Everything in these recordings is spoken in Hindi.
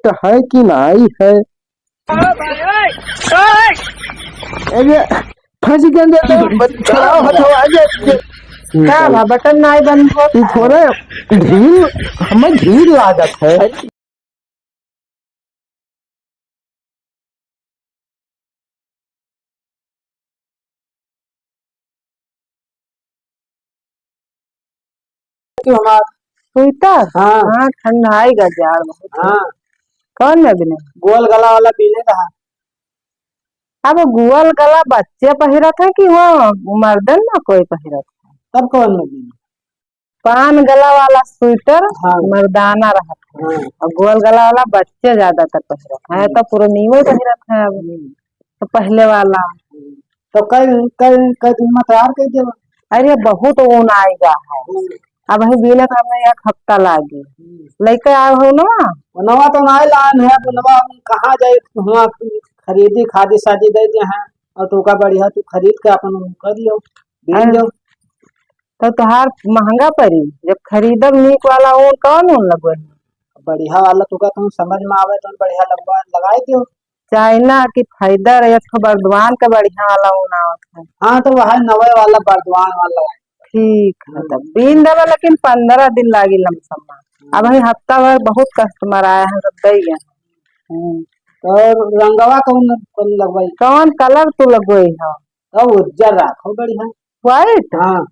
पेस्ट है कि नहीं है। अरे फंस गए तो छड़ाओ हथवा क्या बटन नहीं बंद हो थोड़ा ढील हमें ढील लागत है। स्वेटर। हाँ हाँ ठंडाई गजार बहुत। हाँ कौन में बिने गोल गला वाला पीने का। अब गुअल गला बच्चे पहिरत है कि वो मर्दन में कोई पहिरत है। तब कौन में पान गला वाला स्वेटर हाँ मर्दाना रहत है हाँ और गोल गला वाला बच्चे ज्यादातर पहिरत है तो पुरानियो पहिरत है अब तो पहले वाला। तो कल कल कल दिन में तैयार कर दे। अरे बहुत ऊन आएगा है अब ही बिना हमें 1 हफ्ता लागी लेके आए हो ना। नवा तो नहीं लान है नवा कहाँ जाए वहाँ खरीदी खादी शादी दे दिए हैं और तो का बढ़िया तू खरीद के अपन कर लियो बीन दो। तो तुहार महंगा पड़ी जब खरीदब नीक वाला ऊन कौन ऊन लगो बढ़िया वाला तुका तुम समझ में आवे तो बढ़िया लगवा लगाए दियो। चाइना की फायदा एक ठो बर्दवान का बढ़िया वाला ऊन आवत है। हाँ तो वह नवे वाला बर्दवान वाला लगाए। ठीक है तब बीन देवा लेकिन 15 दिन लागी लमसम में। अब ही हफ्ता भर बहुत कस्टमर आए हैं सब दे गए। और रंगवा कौन कौन लगवाई कौन कलर तू लगोई है। तो उज्जर रखो बढ़िया व्हाइट। हाँ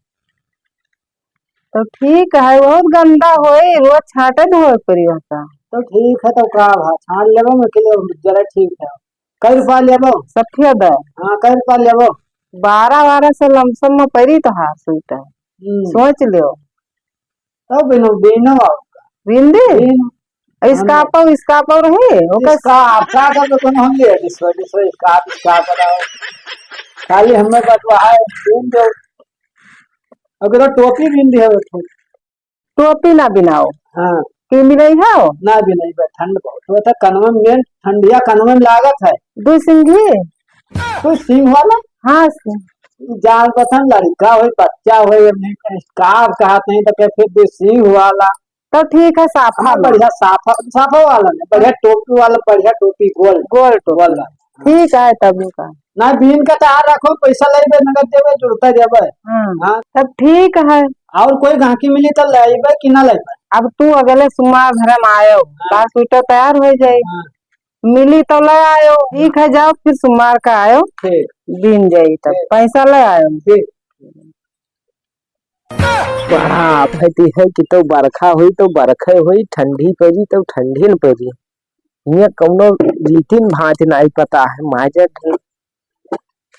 तो ठीक है बहुत गंदा होई वो छाटे धोए पड़ी होता। तो ठीक है तो का भा छान लेबो में किलो जरा ठीक है। कई रुपया लेबो सफेद है हाँ कई रुपया लेबो 12 से लमसम में पड़ी तो हाँ स्वेटर सोच लियो। तो बिनो बिनो बिंदी बिन इसका पाव रहे इसका आपका तो कौन होंगे इसका बताओ खाली हमें बतवा है बिन दो। अगर टोपी बिन दी है टोपी ना बिनाओ हाँ की मिलई है ना भी नहीं बस ठंड बहुत हुआ था कनवा में ठंडिया कनवा में लागत है 2 सिंघी। तो सिंह वाला हाँ जान पसंद लड़का हो बच्चा हो कार कहते हैं तो कहते फिर सिंह वाला। तो ठीक है साफा हाँ बढ़िया साफा साफा वाला नहीं बढ़िया टोपी वाला बढ़िया टोपी गोल गोल गोल टोपी ठीक है तब का ना बीन का तैयार रखो पैसा लेबे नगद देबे जुड़ता देबे। हाँ तब ठीक है। और कोई गाहकी मिली तो लेबे कि ना लेबे। अब तू अगले सुमार घर में आयो का स्वेटर तैयार हो जाये मिली तो ले आयो। ठीक है जाओ फिर सुमार का आयो बिन जाई तब पैसा ले आयो। बड़ा फैती है कि तो बरखा हुई तो बरखे हुई ठंडी पड़ी तो ठंडी न पड़ी ये कौनो रीतिन भांति नहीं पता है माजे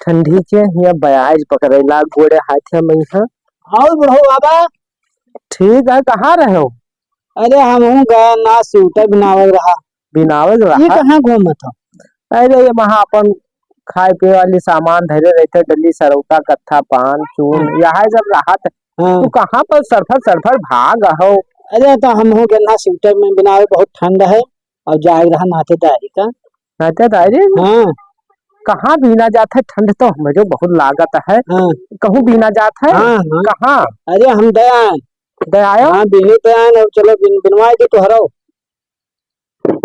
ठंडी के यहाँ ब्याज पकड़ेला गोड़े हाथे में है। हाँ बुढ़ो बाबा ठीक है कहाँ रहे हो। अरे हम हूँ गया ना सूटर बिनावल रहा ये कहाँ घूमत हो। अरे ये वहाँ अपन खाए पिए वाली सामान धरे रहते डली सरौता कत्था पान चून यहाँ जब राहत तू कहाँ पर सरफर भाग हो। अरे तो हम हो गए ना स्वेटर में बिना बहुत ठंड है और जा रहा नाते दायरी हाँ कहाँ बीना जाता है ठंड तो मुझे बहुत लागत है। कहूँ बीना जाता है कहाँ। अरे हम दयान दयायो हाँ बिनी दयान और चलो बिनवाए के तो हरो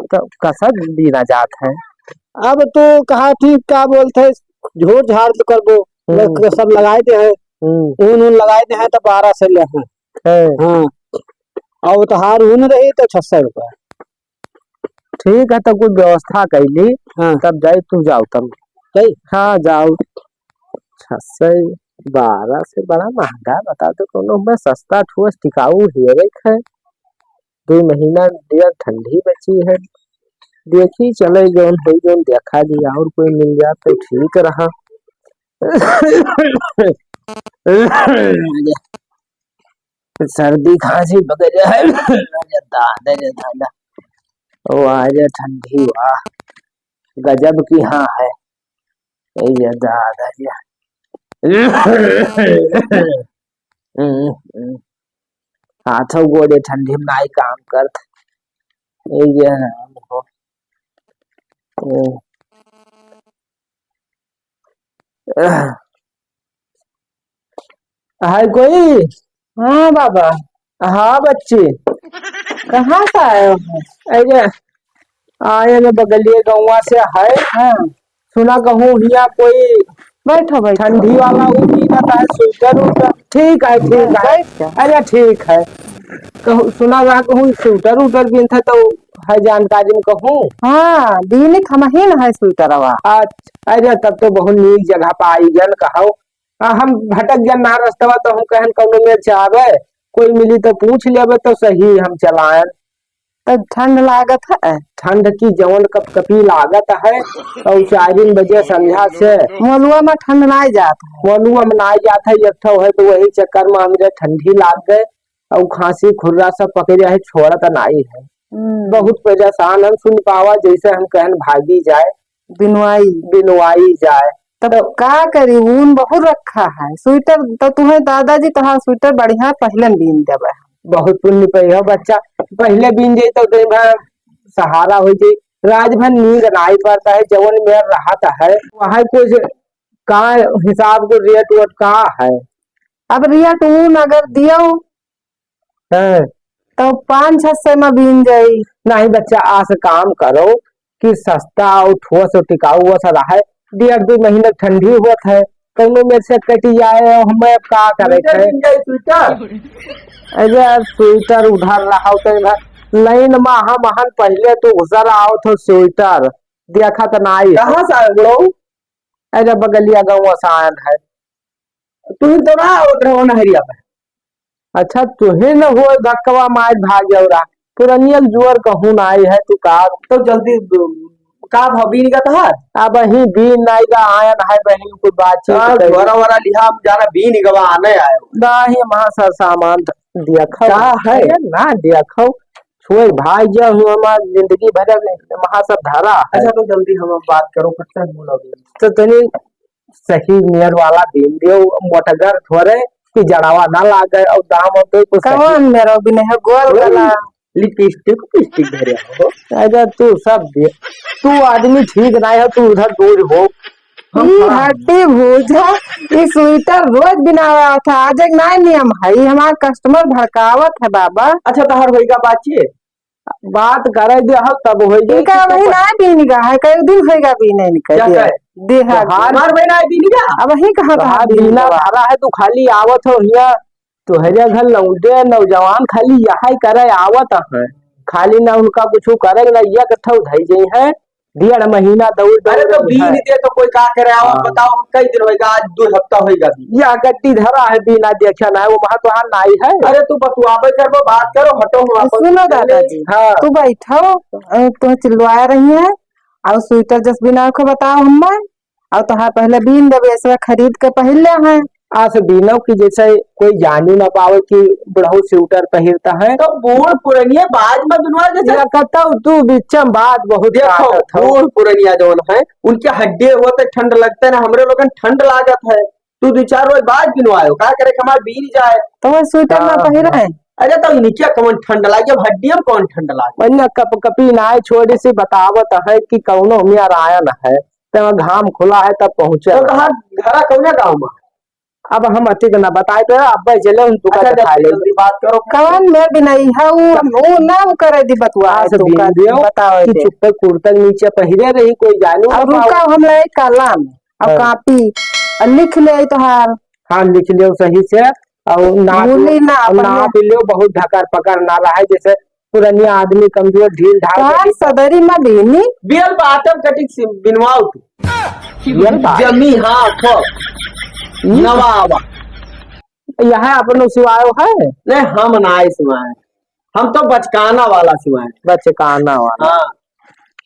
तो कैसा बीना जात है। अब तो कहा थी क्या बोलते झोर झाड़ तो करबो सब लगाए दे है ऊन लगाए दे हैं तो 12 से ले हाँ और तहार ऊन रही तो 600 रुपया। ठीक है तो कुछ व्यवस्था कर ली हाँ तब जाए तू जाओ तब सही हाँ जाओ 612 से बड़ा महंगा बता दो कोनो में सस्ता ठोस टिकाऊ है 2 महीना दिया ठंडी बची है देखी चले जोन है जोन देखा दिया और कोई मिल जाए तो ठीक रहा। सर्दी खांसी पकड़ है दादा ओ आज ठंडी वाह गजब की हाँ है दादा हाथों गोड़े ठंडी में नहीं काम करत है कोई। हाँ बाबा हाँ बच्चे कहाँ से आए हो। अरे आए न बगलिए गौवा से है। हाँ सुना कहूँ हिया कोई बैठो बैठो ठंडी वाला वो पीता है स्वेटर उटर। ठीक है ठीक है। बैठ जा। अरे ठीक है। कहूँ सुना रहा कहूँ स्वेटर उटर पीता तो है जानकारी में कहूँ। हाँ बीनित हम ही न है स्वेटरवा। अच्छा अरे तब तो बहुत नीक जगह पर आई जन कहो। हम भटक जन ना रास्ता तो हम कहन कौनो में चाहे कोई मिली तो पूछ लेबे तो सही हम चलाएं। तो ठंड लागत है। ठंड की जवन कप कपी लागत है और 4 बजे संध्या से मलुआ में ठंड ना जात है। मनुआ मनाई जाता है एक ठो है तो वही चक्कर में हमरे ठंडी लाग गए और खांसी खुर्रा सब पकड़े है छोड़त नहीं है। बहुत परेशान हम सुन पावा जैसे हम कहन भागी जाए बिनवाई बिनवाई जाए। तब का करी ऊन बहुत रखा है स्वेटर तो तुम्हें दादाजी तहार स्वेटर बढ़िया पहले बीन देवे। बहुत पुण्य पे है बच्चा पहले बीन जाये तो दिन भर सहारा हो जाये। रात भर नींद नहीं पड़ता है जवन में राहत है वहाँ कुछ का हिसाब को रेट वेट का है। अब रियट ऊन अगर दियो तो 500-600 में बीन जाई। नहीं बच्चा आस काम करो कि सस्ता और ठोस और टिकाऊ हुआ सा रहा है। 1.5-2 महीने ठंडी होत है कौनो में से कटी जाए हमें अब का करे अरे स्वेटर उधर रहा तो लाइन में हम हन पहले तो घुसर आओ तो स्वेटर देखा तो नहीं। कहाँ से आए बड़ो? अरे बगलिया गाँव आसान है। तुम तो ना उतरो नहरिया पे। अच्छा तुहे न हो धक्कवा मार भाग जौरा पुरनियल जुअर कहूँ नाई है तू का तो जल्दी का भाभी का था अब ही बीन नाई का आयन है बहन को बातचीत वरा वरा लिहा हम जाना भी नहीं गवा आने आए दाही महासर सामान देखो का है ना देखो छोड़ भाई जो हमार जिंदगी भर महासर धारा है। अच्छा तो जल्दी हम बात करो पटन बोलोगे तो तनी सही नियर वाला बीन दियो मोटगर थोड़े कि जड़ावा ना लागे और दाम और तो कुछ कौन मेरा भी नहीं गोल गला लिपस्टिक पिस्टिक धरे हो। अरे तू सब दे तू आदमी ठीक नहीं है तू उधर दूर हो। हड्डी भूजा ये स्वेटर रोज बिनावा था आज एक नया नियम है हमारे कस्टमर भड़कावत है बाबा। अच्छा तहार होएगा बातचीत बात करे दे हो तब हो जाए इनका वही ना बीन का है कई दिन होएगा भी नहीं निकल देहा हमार बहन आई भी नहीं अब वही कहा था बीना धारा है तू खाली आवत हो हिया तो हरे घर लौटे नौजवान खाली यही करे आवत है खाली ना उनका कुछ करे ना ये कथा उधाई जाई है 1.5 महीना दौड़ अरे तो बीन दे तो कोई का करे आओ बताओ कई दिन होएगा आज 2 हफ्ता होएगा या गट्टी धरा है बिना देखा ना वो वहां तो नहीं है। अरे तू बतुआबे करबो बात करो हटो सुनो दादाजी हाँ तू बैठो तो चिल्लवा रही है और स्वेटर जस बिना को बताओ हमें और तो पहले बीन देवे ऐसा खरीद के पहले है आस बीनों की जैसे कोई जानी ना पावे कि बुढ़ऊ स्वेटर पहनता है तो बूढ़ पुरनिया बाज में बिनवा जैसे कहता तू बिचम बात बहुत देखो बूढ़ पुरनिया जो है उनके हड्डी होते ठंड लगते ना हमरे लोगन ठंड लागत है तू 2-4 रोज बाद बिनवायो का करे हमार बीन जाए तो वो स्वेटर ना पहन है। अरे तो नीचे कौन ठंड लागे हड्डी में कौन ठंड लागे वन्य कप कपी नाय छोड़ी से बतावत है कि कौनो में आयन है तो घाम खुला है तब पहुंचे तो कहा घरा कौन गाँव में अब हम अतिक ना बताए तो अब चले उन दुकान खा ले बात करो कौन में भी नहीं है वो ना करे दी बतुआ तो बताओ कि चुप कुर्ता नीचे पहरे रही कोई जानो अब रुका हम ले कलम और कॉपी लिख ले तोहार हाँ लिख लियो सही से और ना लियो बहुत ढकर पकड़ ना रहा है जैसे पुरानिया आदमी कमजोर ढील ढाल सदरी में बीनी बियल बाटम कटिंग बिनवाओ तू जमी हाँ खो नवावा यहाँ अपन सिवायो है नहीं हम ना सिवाए हम तो बचकाना वाला सिवाए बचकाना वाला हाँ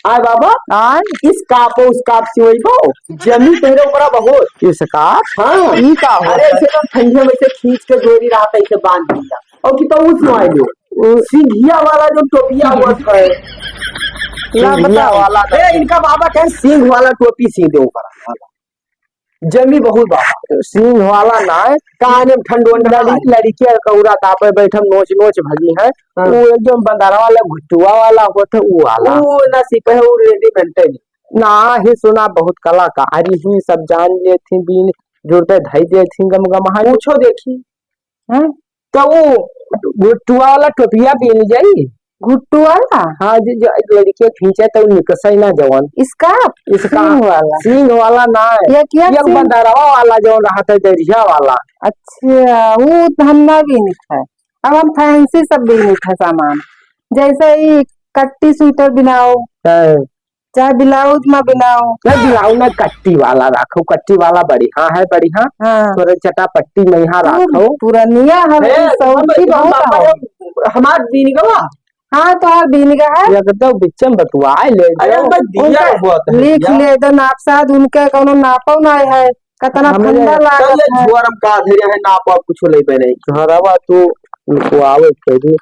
आय बाबा आज इस काप उस काप सिवाई को जमी पहले ऊपर बहुत इस काप हाँ ई का हो अरे ऐसे तो ठंडे में से खींच के जोड़ी रहा था इसे बांध दिया और कि तो उस सिवाए लो सिंघिया वाला जो टोपिया हुआ है सिंघिया वाला इनका बाबा कहे सिंह वाला टोपी सी दे ऊपर जमी बहुत बाबा सिंह वाला ना कान में ठंड लड़की कौरा तापे बैठे नोच नोच भगी है वो एकदम बंदारा वाला घुटुआ वाला होता वो वाला वो ना सिपह वो रेडीमेड ना ही सुना बहुत कलाकारी ही सब जान ले थी बीन जुड़ते धई दे थी गम गम पूछो देखी तो वो घुटुआ वाला टोपिया बीन जाई घुट्टू वाला हाँ जी, जो एक लड़के खींचे तो निकसई ना जवन इसका इसका सींग वाला सींग वाला ना है, ये क्या एक सींग? बंदरवा वाला जो रहता है दरिया वाला। अच्छा वो धंधा भी नहीं था। अब हम फैंसी सब भी नहीं था सामान, जैसे ही कट्टी स्वेटर बनाओ है। चाहे ब्लाउज में बनाओ। नहीं दिलाऊ ना, कट्टी वाला राखो, कट्टी वाला बढ़िया है, बढ़िया हाँ थोड़े चटापट्टी में यहाँ राखो। पुरानिया हल्दी सौखी बहुत आओ। हमार बीन गवा हाँ तो हर बीनिगा है एकदम बिच्चम बतुआए ले अरे जाओ। मैं दिया हुआ था लिख ले तो नाप साथ उनके कोनो नापो ना है कतना हमें फंदा तो लागत ये है। झुआरम का धैर्य है ना आप कुछ ले पे नहीं। घरवा तू उनको आवे करी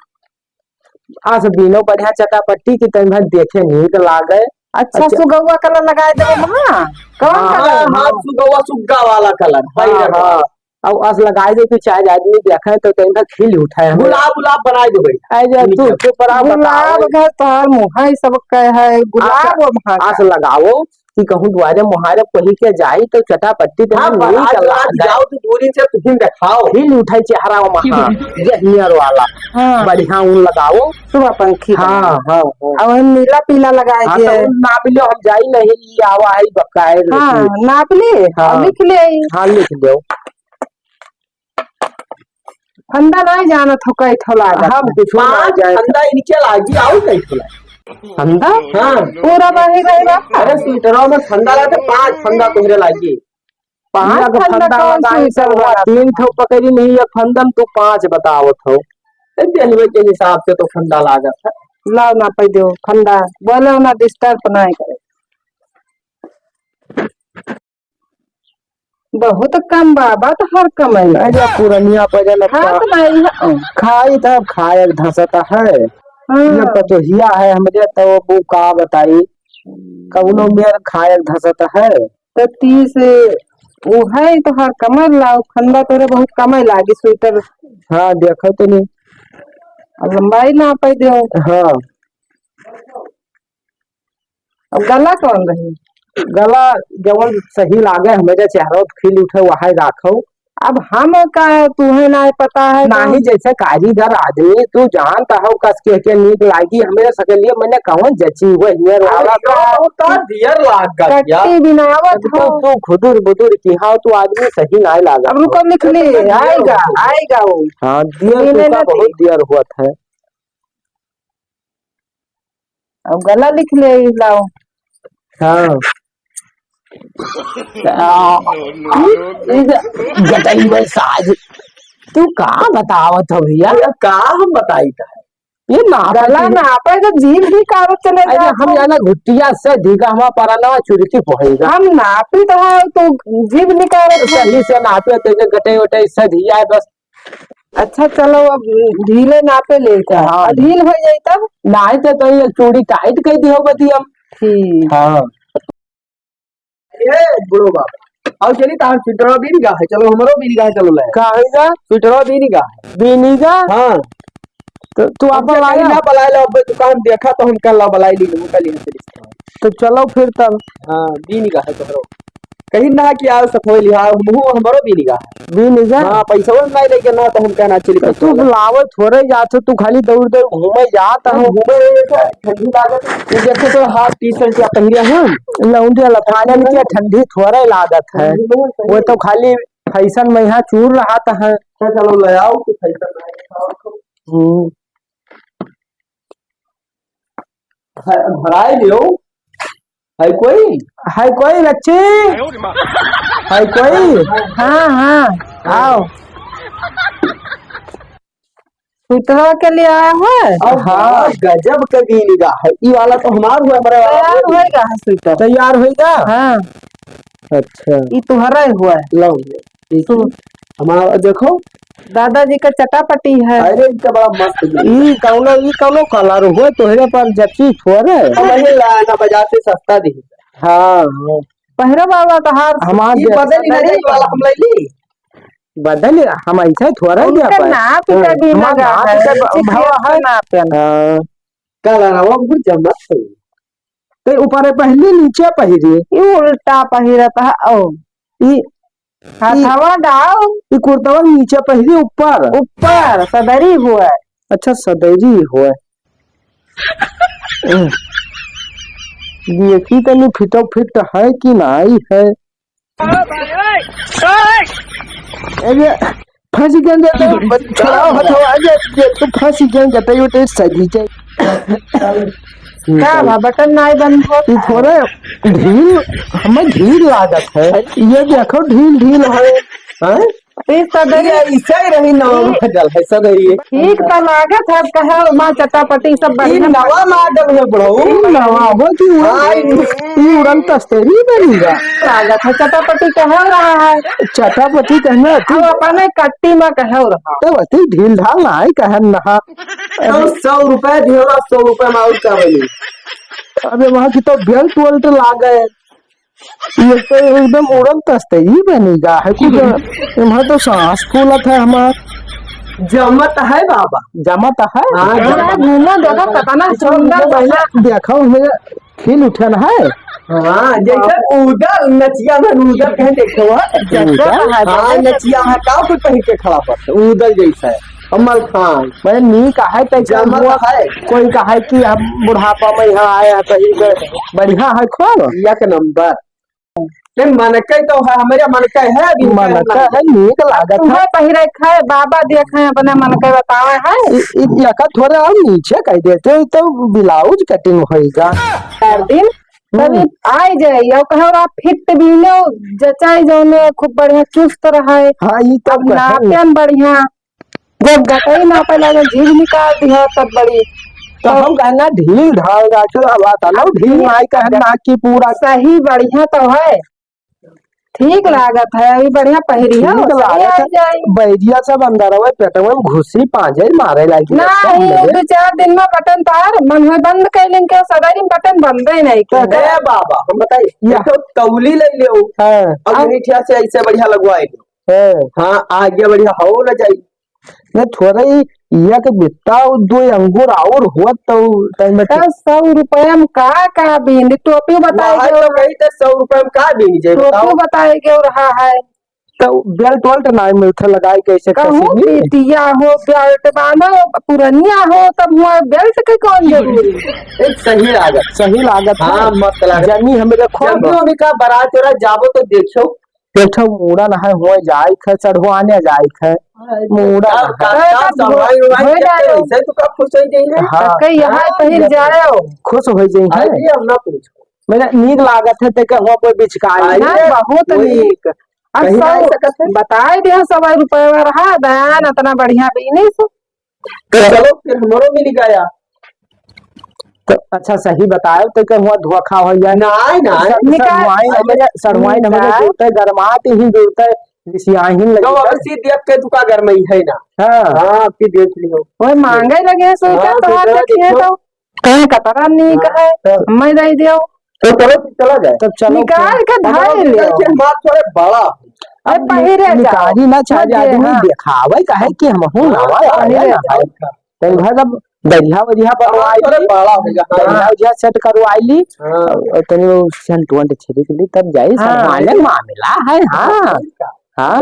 आज बीनो बढ़िया चटापट्टी की तरह देखे नीक लागे। अच्छा सुगौआ कलर लगाए देबो वहां कौन हाँ, कलर हाँ सुगवा सुग्गा वाला कलर हाँ हाँ अब आज लगाए दे तो चाहे आदमी देखे तो तेरा खिल उठाए हमें। गुलाब गुलाब बनाए दो भाई। आई जा तू पर आप गुलाब बताओ घर तोहर मुहा ही सब कहे है गुलाब और वहां आज लगाओ कि कहूँ द्वारे मुहारे पही के जाई तो चटापट्टी पे हाँ नहीं चला जाओ तो दूरी से तुम दिखाओ। खिल उठाई चेहरा वहाँ ये हियर वाला हाँ बढ़िया ऊन लगाओ। सुबह पंखी हाँ हाँ हाँ अब हम नीला पीला लगाए हाँ दिए। तो नाप लो हम जाई नहीं ई आवा है बकाए हाँ नाप ले हाँ। और लिख ले हाँ लिख दो। फंदा नहीं जाना थो कई थो लागत हम कुछ ना पांच जाए अंडा इनके लागी आओ नहीं खुला। फंदा हाँ पूरा बही रहेगा। अरे स्वेटरों में फंदा लाते 5 फंदा तुम्हारे लागी। पांच एक फंदा फंदा कौन लगाई स्वेटर सब वाला? 3 ठो पकड़ी नहीं एक फंदम तू 5 बताओ थो। जनवे के हिसाब से तो फंदा लागत है। लाओ ना पे दो फंदा बोले ना डिस्टर्ब नहीं करे। बहुत कम बाबा तो हर कमाई अरे पुरनिया पजल हाथ नहीं है। खाई तब खाए धसता है ये तो हिया है हमरे तो वो का बताई कौनो मेर खाए धसता है। तो 30 वो है तो हर कमर लाओ फंदा तोरे बहुत कमाई लागी स्वेटर हाँ देखो तो नहीं अब लंबाई ना पे दो। हाँ अब गला कौन रही गला जवन सही लागे हमारे चेहरा खिल उठे वहां राखो। अब हम का तू है ना पता है नाही जैसे कारीगर आदमी तू जानता हो कस के नीक लागी हमें सकलिए मैंने कौन जची हुए हियर वाला का दियर लाग गया। कट्टी बिनावत हो। तू खुदुर बुदुर की हाँ तू आदमी सही नहीं लागा। अब रुको लिख ले आएगा आएगा वो। हाँ दियर का बहुत दियर हुआ है। अब गला लिख ले लाओ। हाँ गटाई में साज तू कहाँ बतावत हो भैया का हम बताई था ये ना गला ना पे तो जीभ भी कागज चले अरे हम जाना घुटिया से धीका हमारा पराना चुरकी पहेगा हम नापी तो है तो जीभ निकाले सही से नापे तो गटे वटे से धिया है बस। अच्छा चलो अब ढीले नापे लेकर हाँ। ढील हो जाए तब नहीं तो ये चूड़ी टाइट कर दी हो बती हम। ठीक हाँ ये बुढ़ो बाबा और चली तार स्वेटरों भी निगाह है। चलो हमरो भी निगाह चलो ले कहेगा स्वेटरों भी निगाह बीनीगा हाँ तो तू आप लाया ना बलाई लो अब दुकान देखा तो हम कल बलाई ली वो कल तो चलो फिर तब हाँ भी निगाह है तोहरो कहीं ना कि यार सफोई लिहा मुंह हमरो भी निगाह बीनीगा हाँ पैसा नहीं लेके ना तो हम कहना चली तो तू बुलावे थोड़े जाते तू खाली दौड़ दौड़ घूमे जाता हम हो घूमे ठंडी लागत ये देखे तो हाफ टी शर्ट या पहनिया हम लौंडे लफाने में क्या ठंडी थोड़े लागत है वो तो खाली फैशन में यहाँ चूर रहा है। चलो ले आओ तो फैशन भराए लियो है कोई बच्चे है कोई हाँ हाँ आओ सुतरा के लिए आया है। हाँ गजब का भी निगाह है ये वाला तो हमारा हुआ हमारा तैयार होएगा है स्वेटर तैयार होगा। हाँ अच्छा ये तुम्हारा ही हुआ है। लो हमारा देखो दादाजी का चटापटी है। अरे इनका बड़ा मस्त ई कौनो कलर हुए तोहरे पर जची थोड़े वही लाना बाजार से सस्ता दी। हाँ पहरा बाबा का हाथ हमार ये बदल नहीं वाला हम ले ली बदल हम ऐसे थोड़ा दिया उनका पाए नाप का भी हमार लगा नाप है का भाव है। नाप हाँ कल आना वो कुछ जमत तो ऊपर पहली नीचे पहिरी ये उल्टा पहिरता है। ओ ई हथवा डाल ई कुर्तवा नीचे पहिरी ऊपर ऊपर सदरी हुआ है। अच्छा सदैरी हुआ देखी तनी फिटो फिट है कि नहीं है। अरे फंसी गए तो छड़ाओ हथो आगे तो फंसी गए जते उते सजी जाए। क्या बा बटन नहीं बंद हो ये थोड़ा ढील हमें ढील लागत है। ये देखो ढील ढील है हैं? इस सदरी ऐसा ही रही नवा मॉडल है सदरी। ठीक तो लागत है कहे माँ चटापटी सब ये बढ़िया नवा मॉडल है बड़ो। नवा हो कि उड़न तस्तरी बनेगा। लागत है चटापटी कहे रहा है चटापटी कहना अब अपने कट्टी में कहे रहा तो वही ढील ढाल ना है कहन नहा। तो 100 रुपए दियोगा 100 रुपए में और क्या बनी। अबे वहाँ की तो बेल्ट वेल्ट ला गए। ये तो एकदम उड़न तस्तरी बनेगा है कुछ। वहाँ तो सांस फूलत है हमार जमत है बाबा। जमत है। हाँ, है घूमो देखो कितना सुंदर बना देखो हमें खिल उठन है। हाँ जैसे उधर नचिया में उधर कहीं देखो हाँ नचिया है का कुछ पहन के खड़ा पड़ता उधर जैसा है कमल खान। मैं नी कहा है जमत है। कोई कहा है कि हम बुढ़ापा में यहाँ आए हैं तो ये बढ़िया है खोल एक नंबर नहीं मनके तो है हमारे मनके है अभी मन का है नीक लागत है। तुम्हें पहिरे खाए बाबा देखे अपने मन के बतावे है यका थोड़ा और नीचे कह देते तो ब्लाउज कटिंग होएगा। चार दिन तभी आई जाए और कहो आप फिट भी लो जचाई जौने खूब बढ़िया चुस्त रहे। हाँ ये अब तब नापन बढ़िया जब गटई नापे लगे जीभ निकाल दिया तब बड़ी तो हम कहना ढील ढाल राखे बात है ढील आई कहना कि पूरा सही बढ़िया तो है ठीक लागत है अभी बढ़िया पहिरी है ठीक लागत बैरिया सब अंदर हुए पेट में घुसी पांजे मारे लगी नहीं दो चार दिन में बटन तार मन में बंद कैलिन के सदारी में बटन बंदे नहीं है के बाबा हम बताइए ये तो तौली ले ले अब मीठिया से ऐसे बढ़िया लगवाए हाँ आगे बढ़िया हो न जाए न थोड़ा ही या के बित्ता दो अंगूर और हुआ तो टाइम में 100 रुपया में का बीन टोपी बताए तो वही तो 100 रुपए में का भी नहीं टोपी बताए के रहा है तो बेल्ट वेल्ट ना मिलता लगाई कैसे कहूँ बेटिया हो बेल्ट बांधो पुरनिया हो तब हुआ बेल्ट के कौन जरूरी एक सही लागत हाँ मस्त लागत जनी हमें देखो जमी का बारात वाला जाबो तो देखो देखो मूड़ा ना है हो जाए खे चढ़वाने जाए खे मूड़ा ऐसे तो कब खुश हो जाए हाँ यहाँ पहिर जाओ खुश हो जाए हम ना पूछो मेरा नीक लागत है ते हुआ कोई बिचकाई बहुत नीक बताए दिया 100 रुपये में रहा बयान इतना बढ़िया बिजनेस तो चलो फिर हमारो मिल गया तो अच्छा सही बताओ तो क्या हुआ धोखा हो जाए सरवाई नमक गरमाते ही जोड़ते सियाही लगे तो अवश्य देख के तुका घर में ही है ना हाँ फिर देख लियो वही मांगे लगे सोचा तो हाथ देखिए तो कहीं कतरा नीक है मैं दे दियो तो चलो चला जाए तब चलो निकाल के धार ले बात थोड़े बड़ा अब पहिरे निकारी ना चाहिए आदमी दिखावे काहे कि हम हूं नवा आए ना तब घर अब बढ़िया बढ़िया बनवाई बढ़िया सेट करवाई तनी सेंटुअंट छिड़क ली तब जाई मामला है हाँ हाँ